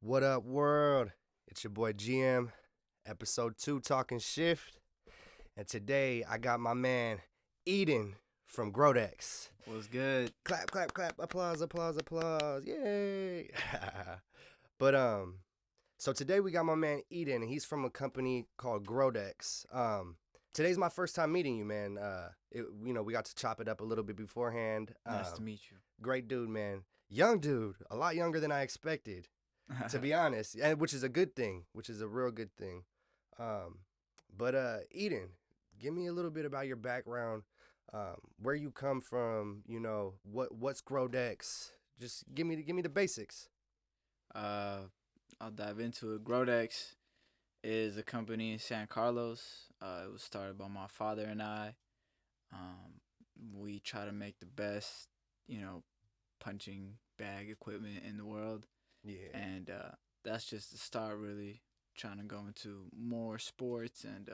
What up, world? It's your boy GM, episode 2, Talkingshift. And today I got my man Eden from Grodex. Was good. Clap, clap, clap, applause, applause, applause. Yay. but so today we got my man Eden, and he's from a company called Grodex. Today's my first time meeting you, man. We got to chop it up a little bit beforehand. Nice to meet you. Great dude, man. Young dude, a lot younger than I expected. To be honest, and which is a good thing, which is a real good thing. But Eden, give me a little bit about your background, where you come from. What's Grodex? Just give me the basics. I'll dive into it. Grodex is a company in San Carlos. It was started by my father and I. We try to make the best, punching bag equipment in the world. Yeah. And that's just the start, really, trying to go into more sports and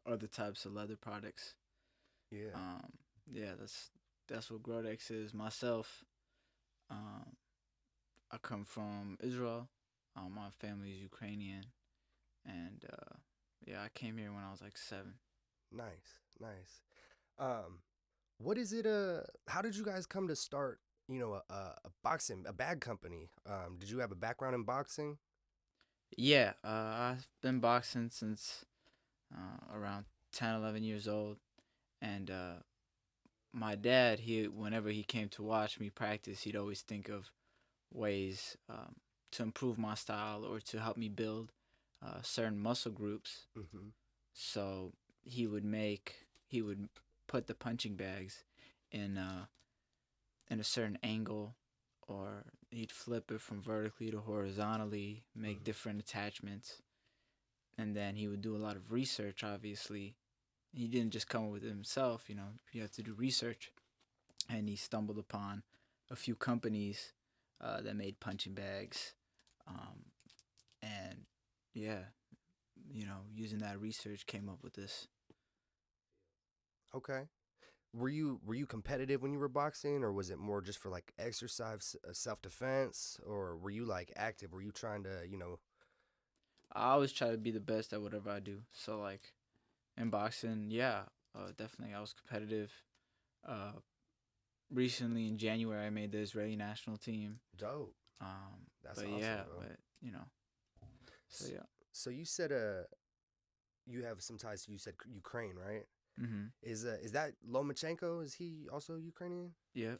other types of leather products. Yeah. Yeah, that's what Grodex is. Myself, I come from Israel. My family is Ukrainian, and yeah, I came here when I was like 7. Nice. What is it? How did you guys come to start? A bag company. Did you have a background in boxing? Yeah, I've been boxing since around 10, 11 years old, and my dad, whenever he came to watch me practice, he'd always think of ways to improve my style or to help me build certain muscle groups. Mm-hmm. So he would put the punching bags in in a certain angle, or he'd flip it from vertically to horizontally, make different attachments, and then he would do a lot of research. Obviously, he didn't just come up with it himself. You have to do research, and he stumbled upon a few companies that made punching bags, um, and yeah, using that research came up with this. Okay. Were you competitive when you were boxing, or was it more just for like exercise, self defense, or were you like active? Were you trying to? I always try to be the best at whatever I do. So like in boxing, yeah, definitely I was competitive. Uh, Recently in January, I made the Israeli national team. Dope. That's But awesome, yeah, bro. but so S- yeah. So you said you have some ties to, you said, Ukraine, right? Mhm. Is that Lomachenko? Is he also Ukrainian? Yep.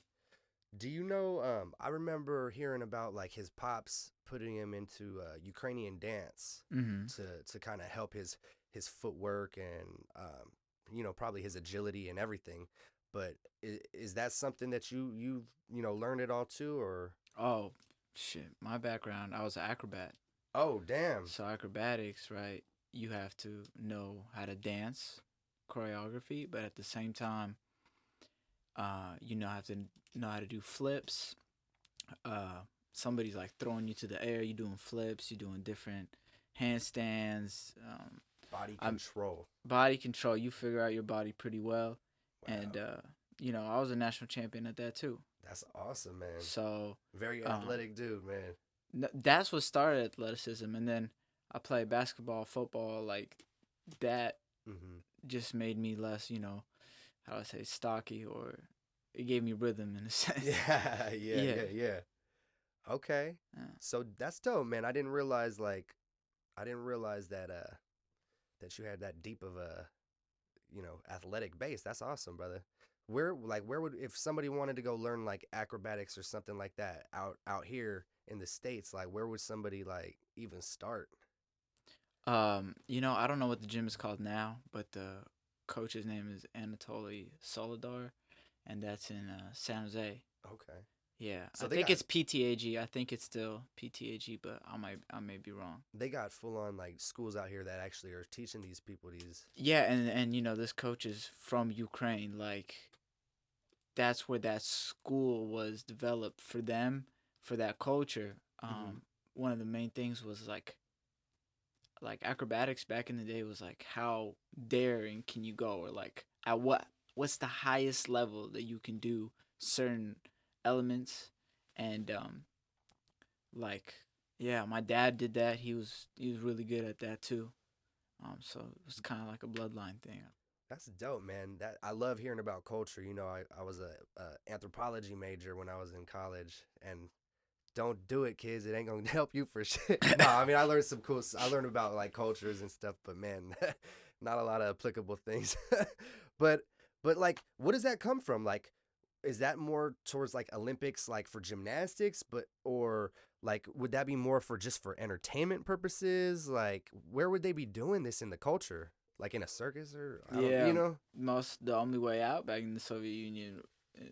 Do you know? I remember hearing about like his pops putting him into Ukrainian dance Mhm. to kind of help his footwork and probably his agility and everything. But is that something that you've learned it all too, or? Oh shit. My background, I was an acrobat. Oh, damn. So acrobatics, right? You have to know how to dance, choreography, but at the same time, have to know how to do flips. Uh, Somebody's like throwing you to the air. You doing flips. You doing different handstands. Body I'm control. body control. You figure out your body pretty well, and Wow. I was a national champion at that too. That's awesome, man. So Very um, athletic dude, man. that's what started athleticism, and then I played basketball, football, like that Mm-hmm. just made me less, how do I say, stocky, or it gave me rhythm in a sense. Yeah, yeah, Yeah. yeah. Okay. Yeah. So that's dope, man. I didn't realize that you had that deep of a, athletic base. That's awesome, brother. Where would, if somebody wanted to go learn like acrobatics or something like that out here in the States, like where would somebody like even start? I don't know what the gym is called now, but the coach's name is Anatoly Solidar, and that's in San Jose. Okay. Yeah, I So they think got it's PTAG. I think it's still PTAG, but I may be wrong. they got full on like schools out here that actually are teaching these people these. Yeah, and this coach is from Ukraine. Like that's where that school was developed for them, for that culture. Mm-hmm. One of the main things was like acrobatics back in the day was like how daring can you go, or like at what's the highest level that you can do certain elements, and like Yeah, my dad did that. He was really good at that too. So it was kind of like a bloodline thing. That's dope, man. That I love hearing about culture. You know, I was a anthropology major when I was in college, and don't do it, kids. It ain't gonna help you for shit. No, I mean I learned some cool. I learned about like cultures and stuff, but man, not a lot of applicable things. but but like, what does that come from? Like, is that more towards like Olympics, like for gymnastics, but or like would that be more for just for entertainment purposes? Like, where would they be doing this in the culture? Like in a circus or I don't, Yeah, you know? the only way out back in the Soviet Union uh,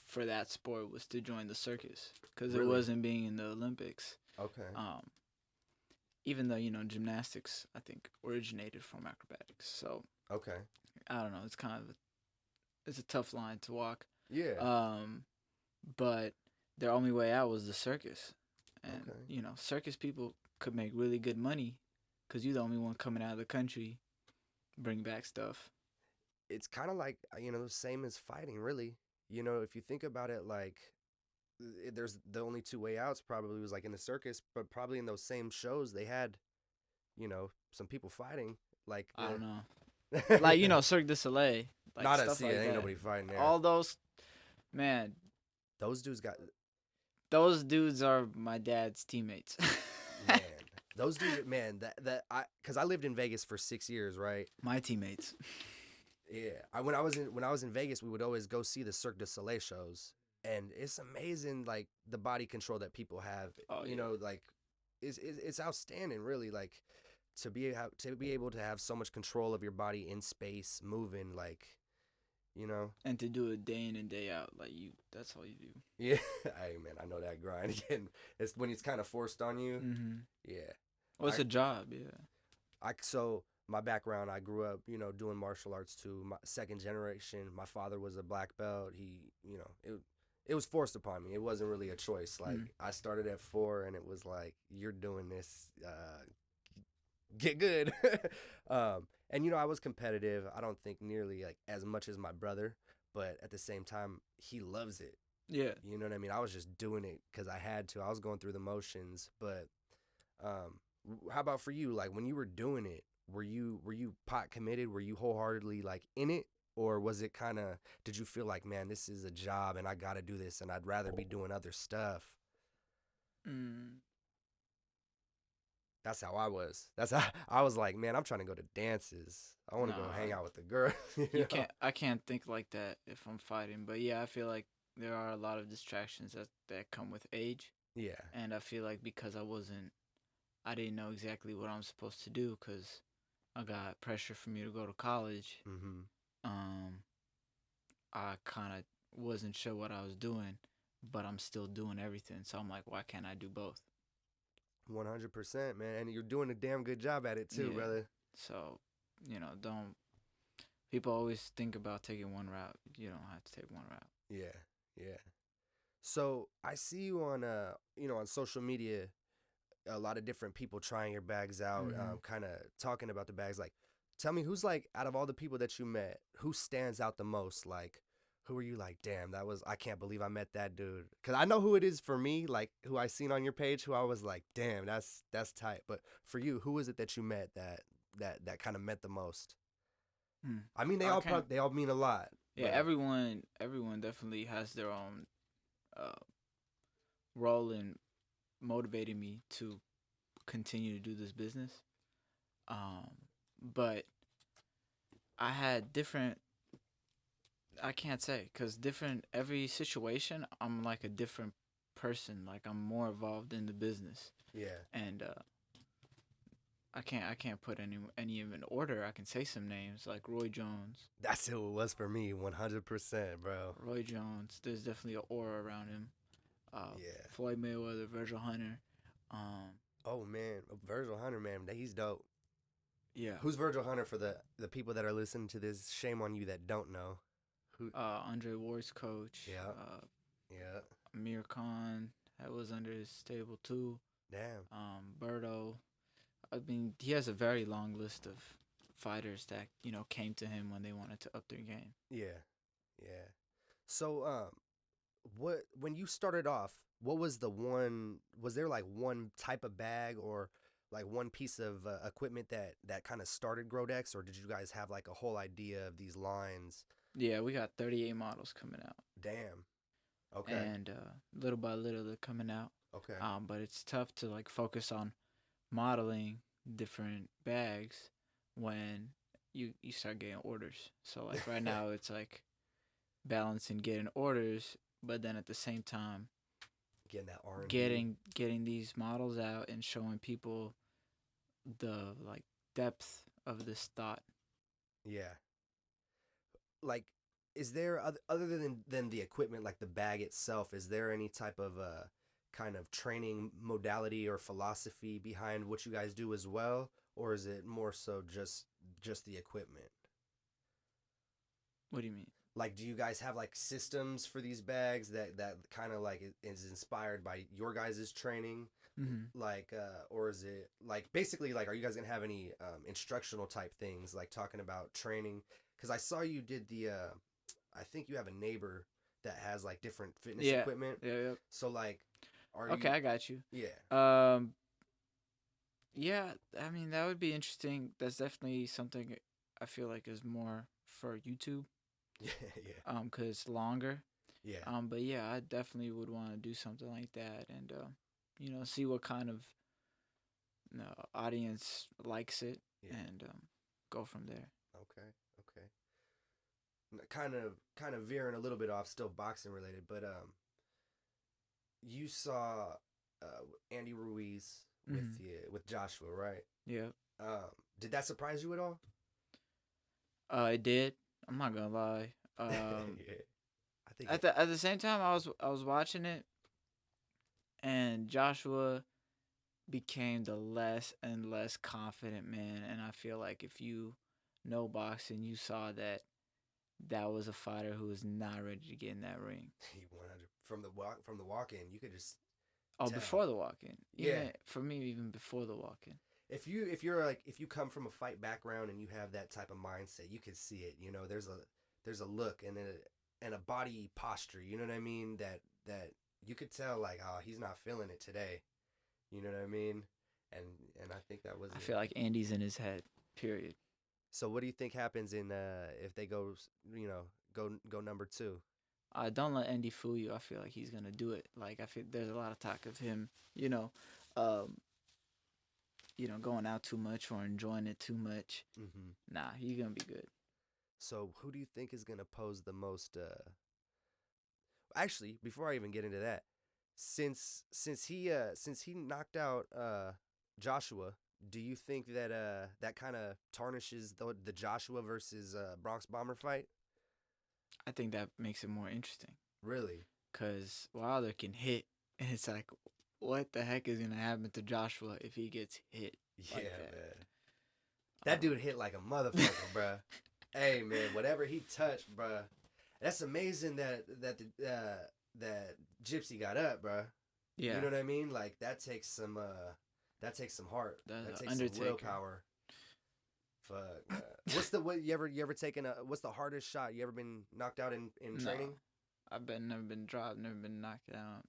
for that sport was to join the circus because it Really? wasn't being in the Olympics. Okay. Um, Even though gymnastics I think originated from acrobatics, so Okay. I don't know. It's a tough line to walk. Yeah. Um, but their only way out was the circus, and Okay. circus people could make really good money because you're the only one coming out of the country, bring back stuff. It's kind of like the same as fighting, really. You know, if you think about it, like there's the only two way outs probably was like in the circus, but probably in those same shows they had some people fighting like I don't know, like the Cirque du Soleil, like not at stuff sea. like Ain't that. nobody fighting there. All those, man, Those dudes got those dudes are my dad's teammates. man. Those dudes, man. That I because I lived in Vegas for 6 years, right? My teammates. Yeah, when I was in Vegas, we would always go see the Cirque du Soleil shows, and it's amazing, like the body control that people have. Oh You yeah. know, like it's outstanding, really. Like to be able to have so much control of your body in space, moving, like you know. And to do it day in and day out, like that's all you do. Yeah, hey man, I know that grind again. It's when it's kind of forced on you. Mm-hmm. Yeah, Well, it's I a job, yeah. so my background, I grew up, doing martial arts too. My second generation, my father was a black belt. It was forced upon me. It wasn't really a choice. Like Mm. I started at 4, and it was like you're doing this. Get good. And I was competitive. I don't think nearly like as much as my brother, but at the same time, he loves it. Yeah. You know what I mean? I was just doing it because I had to. I was going through the motions, but um, how about for you? Like when you were doing it, were you pot committed? Were you wholeheartedly like in it, or was it kind of? Did you feel like, man, this is a job and I got to do this, and I'd rather be doing other stuff? Mm. That's how I was. That's how I was like, man, I'm trying to go to dances. I want to go hang Nah, out with the girl. you can't. I can't think like that if I'm fighting. But yeah, I feel like there are a lot of distractions that come with age, Yeah. and I feel like because I didn't know exactly what I'm supposed to do because I got pressure for me to go to college. Mm-hmm. Um, I kind of wasn't sure what I was doing, but I'm still doing everything. So I'm like, why can't I do both? 100%, man. And you're doing a damn good job at it too, Yeah. brother. So, don't people always think about taking one route. You don't have to take one route. Yeah. Yeah. So I see you on on social media, a lot of different people trying your bags out, Mm-hmm. kind of talking about the bags. Like, tell me who's like out of all the people that you met, who stands out the most? Like, who are you like? Damn, I can't believe I met that dude. Cause I know who it is for me, like who I seen on your page, who I was like, damn, that's tight. But for you, who is it that you met that kind of meant the most? Mm. I mean, I can't. they all mean a lot, Yeah, but everyone definitely has their own uh, role in motivating me to continue to do this business. Um, but I had different. I can't say because different every situation. I'm like a different person. Like I'm more involved in the business, yeah, and I can't put any of in order. I can say some names like Roy Jones. that's who it was for me, 100%, bro. Roy Jones. There's definitely an aura around him. Yeah. Floyd Mayweather, Virgil Hunter. Um, Oh man, Virgil Hunter, man, he's dope. yeah. Who's Virgil Hunter for the people that are listening to this? Shame on you that don't know. Who? Andre Ward's coach. Yeah, yeah. Amir Khan that was under his stable too. Damn. Berto. I mean, he has a very long list of fighters that came to him when they wanted to up their game. Yeah, yeah. So, what when you started off? what was the one? Was there like one type of bag or like one piece of equipment that kind of started Grodex, or did you guys have like a whole idea of these lines? Yeah, we got 38 models coming out, Damn. Okay. and little by little they're coming out. Okay. But it's tough to like focus on modeling different bags when you start getting orders. So like right now it's like balancing getting orders, but then at the same time Getting that R and D. getting these models out and showing people the like depth of this thought. Yeah. Like, is there other than the equipment, like the bag itself? Is there any type of kind of training modality or philosophy behind what you guys do as well, or is it more so just the equipment? What do you mean? Like, do you guys have like systems for these bags that kind of like is inspired by your guys' training? Mm-hmm. Like, or is it like basically like, are you guys gonna have any instructional type things like talking about training? Because I saw you did the I think you have a neighbor that has like different fitness Yeah. equipment. Yeah. So like, are Okay, you? I got you. Yeah. Yeah, I mean that would be interesting. That's definitely something I feel like is more for YouTube. Yeah. Yeah. Cause it's longer. Yeah. But yeah, I definitely would want to do something like that, and see what kind of audience likes it, Yeah. and go from there. Okay. Okay. Kind of veering a little bit off, still boxing related, but you saw Andy Ruiz with Joshua, right? Yeah. Did that surprise you at all? It did. I'm not gonna lie. Yeah. I think At the same time, I was watching it, and Joshua became the less and less confident man, and I feel like if you know boxing, you saw that was a fighter who was not ready to get in that ring. he 100 from the walk in, you could just Oh, tell. before the walk-in. Yeah. Even for me, even before the walk-in. If you come from a fight background and you have that type of mindset, you can see it. There's a look and a body posture. You know what I mean? That you could tell like, oh, he's not feeling it today. You know what I mean? And I think that was. I feel like Andy's in his head. Period. So what do you think happens in if they go go number 2? Don't let Andy fool you. I feel like he's gonna do it. Like I feel there's a lot of talk of him, going out too much or enjoying it too much. Mm-hmm. Nah, he's gonna be good. So who do you think is gonna pose the most? Actually, before I even get into that, since he knocked out Joshua, do you think that that kind of tarnishes the Joshua versus Bronx Bomber fight? I think that makes it more interesting. Really? Cause Wilder can hit, and it's like, what the heck is gonna happen to Joshua if he gets hit? Yeah, like that? Man. That dude hit like a motherfucker, bruh. Hey, man, whatever he touched, bruh. That's amazing that Gypsy got up, bruh. Yeah. You know what I mean? Like that takes some heart. That takes some willpower. Fuck. You ever taken what's the hardest shot you ever been knocked out in training? I've never been dropped, never been knocked out.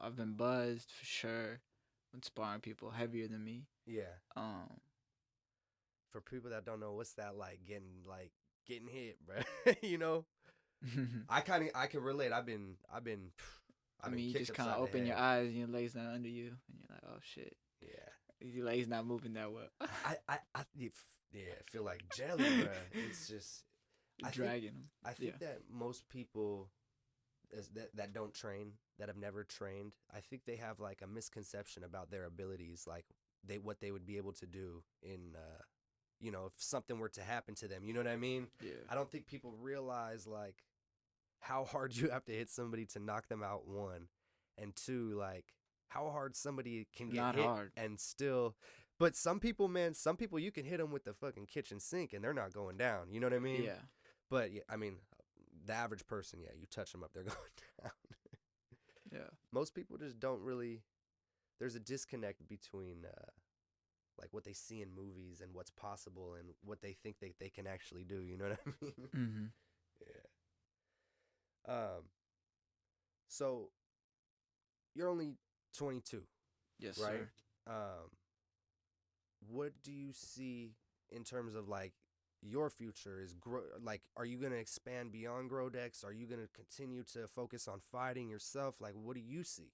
I've been buzzed for sure when sparring people heavier than me. Yeah. For people that don't know, what's that like getting hit, bro? I can relate. I've been I mean, you just kind of open your eyes and your legs not under you, and you're like, oh shit. Yeah. Your legs not moving that well. I feel like jelly, bro. It's just dragging them. I think that most people that don't train, that have never trained, I think they have like a misconception about their abilities, like what they would be able to do in if something were to happen to them. You know what I mean? Yeah. I don't think people realize like how hard you have to hit somebody to knock them out, one, and two, like how hard somebody can get not hit hard. and still. But some people you can hit them with the fucking kitchen sink and they're not going down. You know what I mean? Yeah. But yeah, I mean, the average person, yeah, you touch them up, they're going down. Yeah. Most people just don't really. There's a disconnect between like what they see in movies and what's possible and what they think they can actually do. You know what I mean? Mm-hmm. Yeah. So you're only 22, Yes, right? sir. Um, what do you see in terms of like your future is like are you going to expand beyond Grodex? Are you going to continue to focus on fighting yourself? Like what do you see?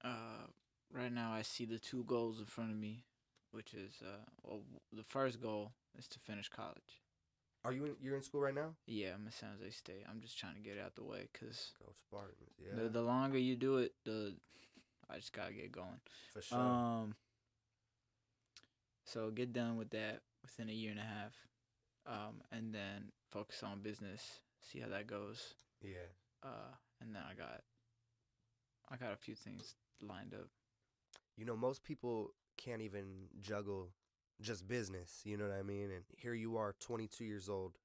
Uh, right now I see the two goals in front of me, which is well, the first goal is to finish college. You're in school right now? Yeah, I'm a San Jose State. I'm just trying to get it out the way because Go Spartans. the Yeah, the longer you do it, the I just gotta get going. for sure. Um, so get done with that within a year and a half. And then focus on business. See how that goes. Yeah. And then I got a few things lined up. You know, most people can't even juggle just business, you know what I mean? And here you are, 22 years old.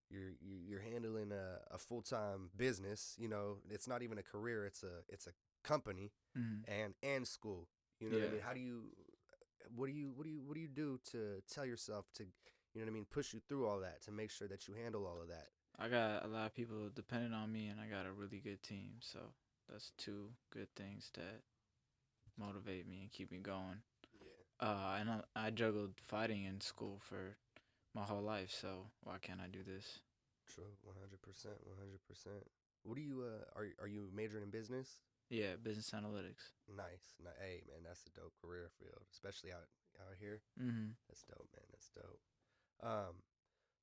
You're handling a full-time business, you know, it's not even a career, it's a company Mm-hmm. and school. You know what I Yeah, mean? How do you what do you do to tell yourself to, you know what I mean, push you through all that to make sure that you handle all of that? I got a lot of people depending on me, and I got a really good team. So that's two good things that motivate me and keep me going. Yeah. And I juggled fighting in school for my whole life, so why can't I do this? True, 100%, 100%. What do you are you majoring in business? Yeah, business analytics. Nice. Hey, man, that's a dope career field, especially out here. Mm-hmm. That's dope, man. That's dope. Um,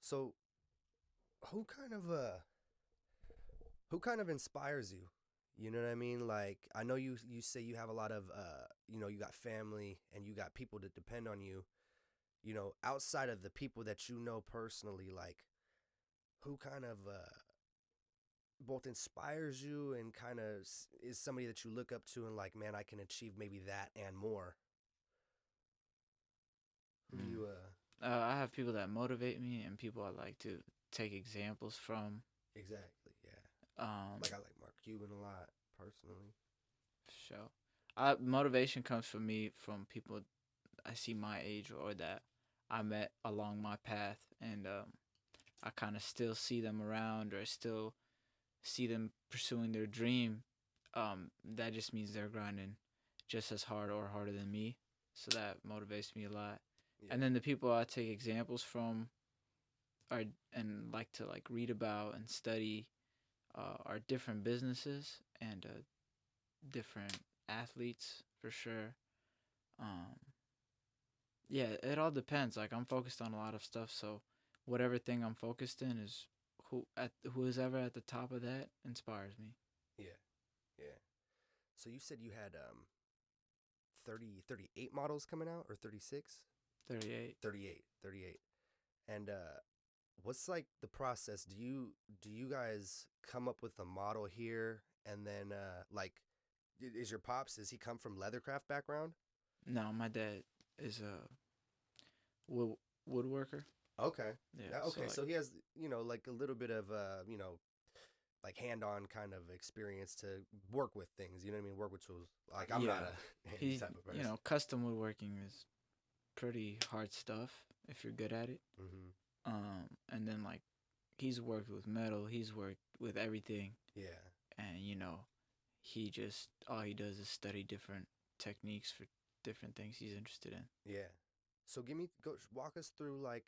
so who kind of who kind of inspires you? You know what I mean? Like I know you say you have a lot of you know, you got family and you got people that depend on you. You know, outside of the people that you know personally, like who kind of both inspires you and kind of is somebody that you look up to and like, man, I can achieve maybe that and more. Who do Mm. you I have people that motivate me and people I like to take examples from. exactly, yeah. Um, Like I like Mark Cuban a lot personally. show. Motivation comes from me from people I see my age or that I met along my path, and I kind of still see them around or still see them pursuing their dream. That just means they're grinding just as hard or harder than me, so that motivates me a lot. Yeah. And then the people I take examples from are and like to like read about and study are different businesses and different athletes for sure. Um, yeah, it all depends. Like I'm focused on a lot of stuff, so whatever thing I'm focused in is who is ever at the top of that inspires me. Yeah. Yeah. So you said you had 38 models coming out or 36? 38. 38. 38. And what's like the process? Do you guys come up with a model here and then like is your pops, does he come from leathercraft background? No, my dad is a wood woodworker. Okay. Yeah, Yeah, so okay. like So he has, you know, like a little bit of you know, like hand-on kind of experience to work with things, you know what I mean? Work with tools. Like I'm not yeah, a handy he type of person. custom woodworking is pretty hard stuff if you're good at it. Mhm. And then like he's worked with metal, he's worked with everything, Yeah. and he just all he does is study different techniques for different things he's interested in. Yeah. So walk us through like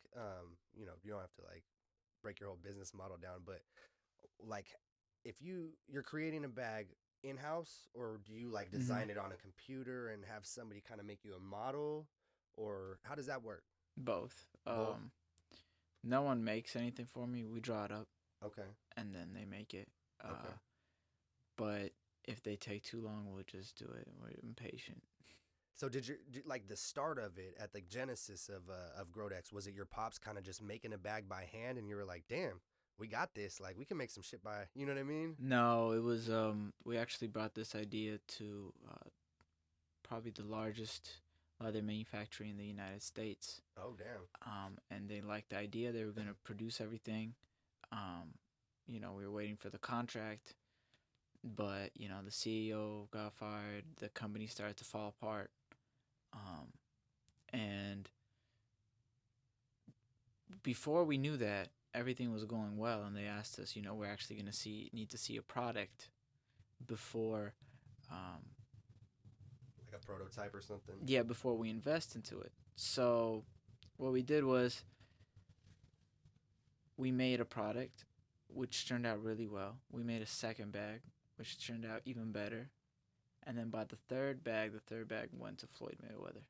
you know, you don't have to like break your whole business model down, but like if you're creating a bag in-house or do you like Mm-hmm. design it on a computer and have somebody kind of make you a model or how does that work? Both. Both? No one makes anything for me. We draw it up Okay. and then they make it. Okay. But if they take too long, we'll just do it. We're impatient. So like the start of it at the genesis of Grodex, was it your pops kind of just making a bag by hand and you were like, "Damn, we got this. Like we can make some shit by, you know what I mean?" No, it was we actually brought this idea to probably the largest leather manufacturer in the United States. Oh, damn. And they liked the idea. They were gonna produce everything. Um, we were waiting for the contract, but the CEO got fired. The company started to fall apart. Um, and before we knew that, everything was going well, and they asked us, we're actually gonna need to see a product before prototype or something. Yeah, before we invest into it. So what we did was we made a product which turned out really well. We made a second bag which turned out even better. And then by the third bag went to Floyd Mayweather.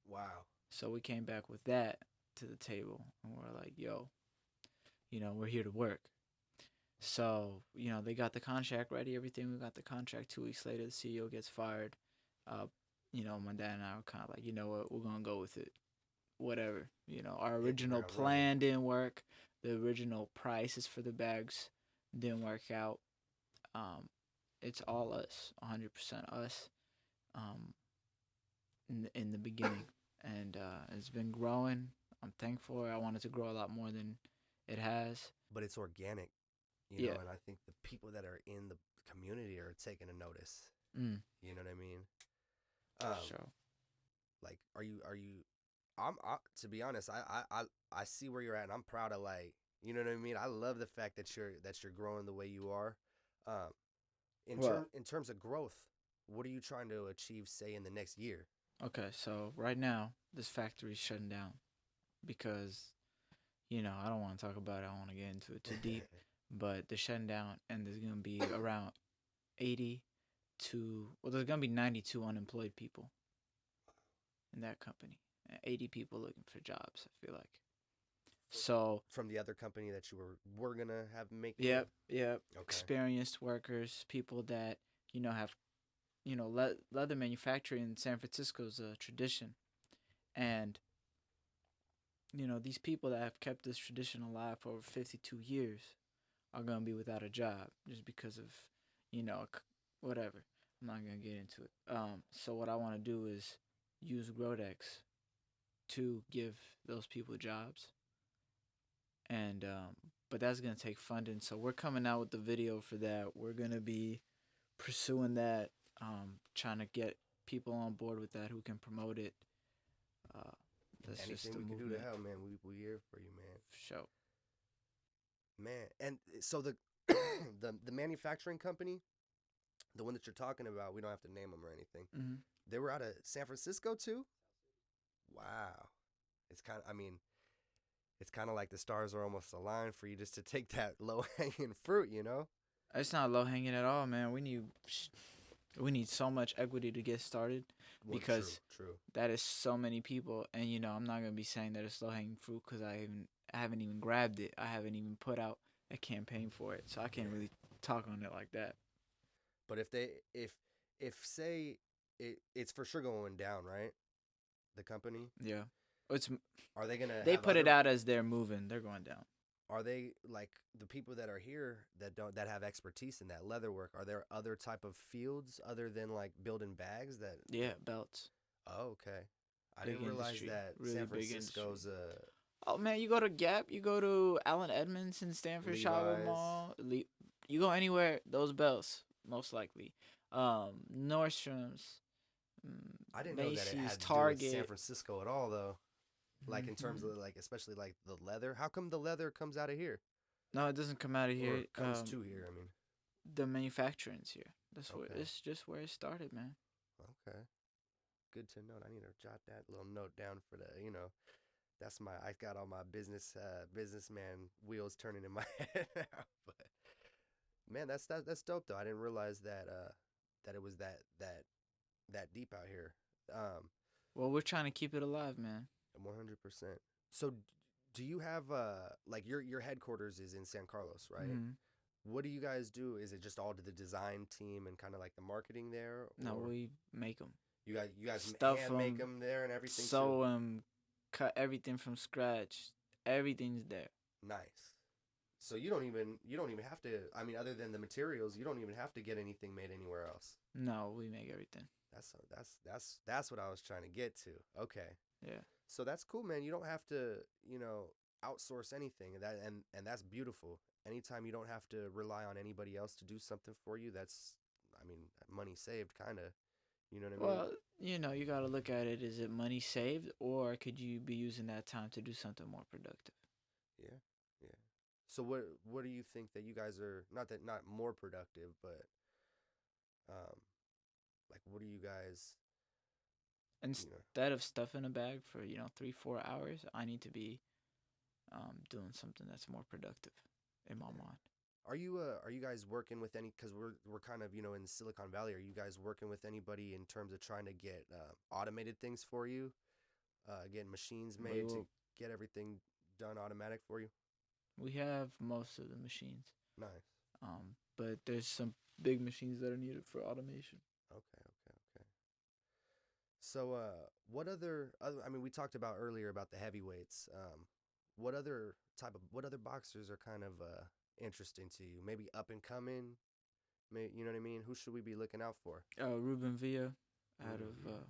Wow. So we came back with that to the table and we're like, yo, we're here to work. So, they got the contract ready, everything. We got the contract 2 weeks later. The CEO gets fired. Uh, my dad and I were kind of like, you know what, we're going to go with it. Whatever. Our original plan didn't work. The original prices for the bags didn't work out. It's all us, 100% us in the beginning. And it's been growing. I'm thankful. I want it to grow a lot more than it has. But it's organic, Yeah. and I think the people that are in the community are taking a notice. You know what I mean? Sure. Like, are you? To be honest, I see where you're at, and I'm proud of, like, you know what I mean. I love the fact that you're growing the way you are. In terms of growth, what are you trying to achieve, say, in the next year? Okay, so right now this factory's shutting down because I don't want to talk about it. I don't want to get into it too deep, but they're shutting down, and there's gonna be around 80 to there's gonna be 92 unemployed people in that company. 80 people looking for jobs, I feel like. So from the other company that you were gonna have making. Yep. Okay. Experienced workers, people that have leather manufacturing in San Francisco is a tradition, and these people that have kept this tradition alive for over 52 years are gonna be without a job just because of whatever. I'm not gonna get into it. So what I want to do is use Grodex to give those people jobs. And but that's gonna take funding. So we're coming out with the video for that. We're gonna be pursuing that, trying to get people on board with that who can promote it. That's anything just the we can do movement. to help, man. We here for you, man. For sure. Man, and so the the manufacturing company, the one that you're talking about, we don't have to name them or anything. Mm-hmm. They were out of San Francisco too. Wow, it's kind of like the stars are almost aligned for you just to take that low hanging fruit, It's not low hanging at all, man. We need so much equity to get started, because true. That is so many people, and I'm not gonna be saying that it's low hanging fruit because I haven't even grabbed it. I haven't even put out a campaign for it, so I can't really talk on it like that. But if say it's for sure going down, right? The company. Yeah. Are they gonna? They put it out as they're moving. They're going down. Are they, like, the people that are here that have expertise in that leather work? Are there other type of fields other than, like, building bags that? Yeah, belts. Oh, okay. I Big didn't realize industry. that Really San big Francisco's Oh man, you go to Gap, you go to Allen Edmonds, Stanford Shopping Mall. You go anywhere, those belts most likely. Nordstrom's. I didn't Macy's, know that it had to Target. do with San Francisco at all, though. Like, in terms of, like, especially, like, the leather. How come the leather comes out of here? No, it doesn't come out of here. Or comes to here, I mean. The manufacturing's here. That's where it's just where it started, man. Okay. Good to know. I need to jot that little note down for the, that's I got all my businessman wheels turning in my head now. But man, that's dope though. I didn't realize that that it was that deep out here. Well, we're trying to keep it alive, man. 100%. So, do you have like your headquarters is in San Carlos, right? Mm-hmm. What do you guys do? Is it just all to the design team and kind of like the marketing there? No, we make them. You guys Stuff hand make them there and everything. Sew them, cut everything from scratch. Everything's there. Nice. So you don't even have to. I mean, other than the materials, you don't even have to get anything made anywhere else. No, we make everything. That's what I was trying to get to. Okay. Yeah. So that's cool, man. You don't have to, outsource anything. And that's beautiful. Anytime you don't have to rely on anybody else to do something for you, that's, I mean, money saved, kind of. You know what I Well, mean? you got to look at it. Is it money saved, or could you be using that time to do something more productive? Yeah. So what do you think that you guys are, not more productive, but like, what are you guys Instead of stuffing a bag for 3-4 hours, I need to be doing something that's more productive in my mind. Are you guys working with any? Because we're kind of in Silicon Valley. Are you guys working with anybody in terms of trying to get automated things for you? Getting machines We made to will. get everything done automatic for you. We have most of the machines, Nice. but there's some big machines that are needed for automation. Okay. Okay. Okay. So, what other? I mean, we talked about earlier about the heavyweights. What other boxers are kind of interesting to you? Maybe up and coming. You know what I mean? Who should we be looking out for? Ruben Villa, out Ruben of Villa.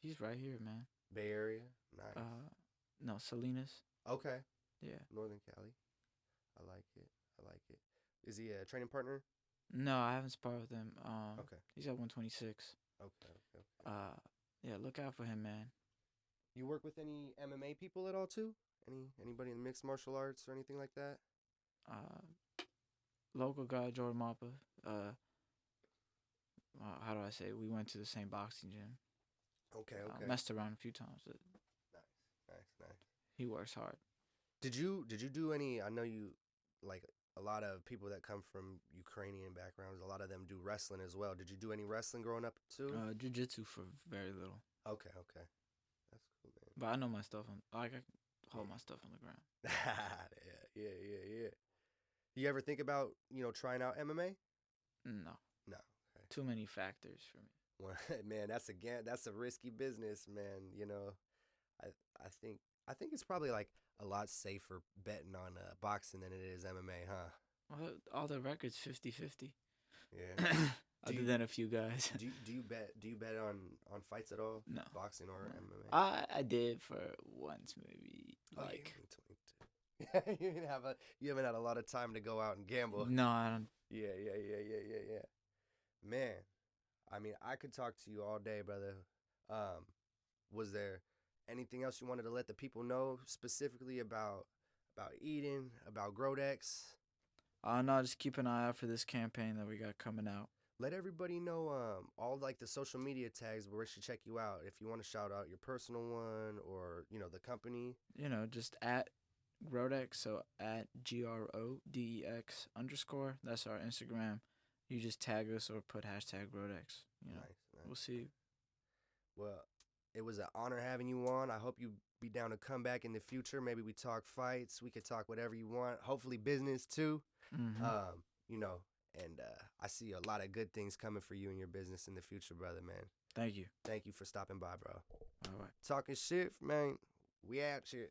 he's right here, man. Bay Area. Nice. No, Salinas. Okay. Yeah. Northern Cali. I like it. I like it. Is he a training partner? No, I haven't sparred with him. Okay. He's at 126. Okay. Okay. Okay. Yeah, look out for him, man. You work with any MMA people at all too? Anybody in mixed martial arts or anything like that? Local guy Jordan Mappa. How do I say? We went to the same boxing gym. Okay. Okay. Messed around a few times. Nice. Nice. Nice. He works hard. Did you do any? I know you like a lot of people that come from Ukrainian backgrounds. A lot of them do wrestling as well. Did you do any wrestling growing up too? Jiu-jitsu for very little. Okay. Okay. That's cool, man. But I know my stuff I can hold my stuff on the ground. Yeah. You ever think about trying out MMA? No. No. Okay. Too many factors for me. Well, man, that's a risky business, man. I think it's probably like a lot safer betting on boxing than it is MMA, huh? Well, all the records 50-50. Yeah. Other than a few guys. Do you bet on fights at all? No. Boxing or MMA? I did for once, maybe. Like, you haven't had a lot of time to go out and gamble. no, I don't. Yeah. Man, I mean, I could talk to you all day, brother. Was there anything else you wanted to let the people know specifically about Eden, about Grodex? No, just keep an eye out for this campaign that we got coming out. Let everybody know all like the social media tags where we should check you out. If you want to shout out your personal one or the company. Just at Grodex, so at GRODEX _. That's our Instagram. You just tag us or put hashtag Grodex. Nice. We'll see you. Well, it was an honor having you on. I hope you be down to come back in the future. Maybe we talk fights. We could talk whatever you want. Hopefully business too. Mm-hmm. And I see a lot of good things coming for you and your business in the future, brother, man. Thank you. Thank you for stopping by, bro. All right. Talkingshift, man. We out here.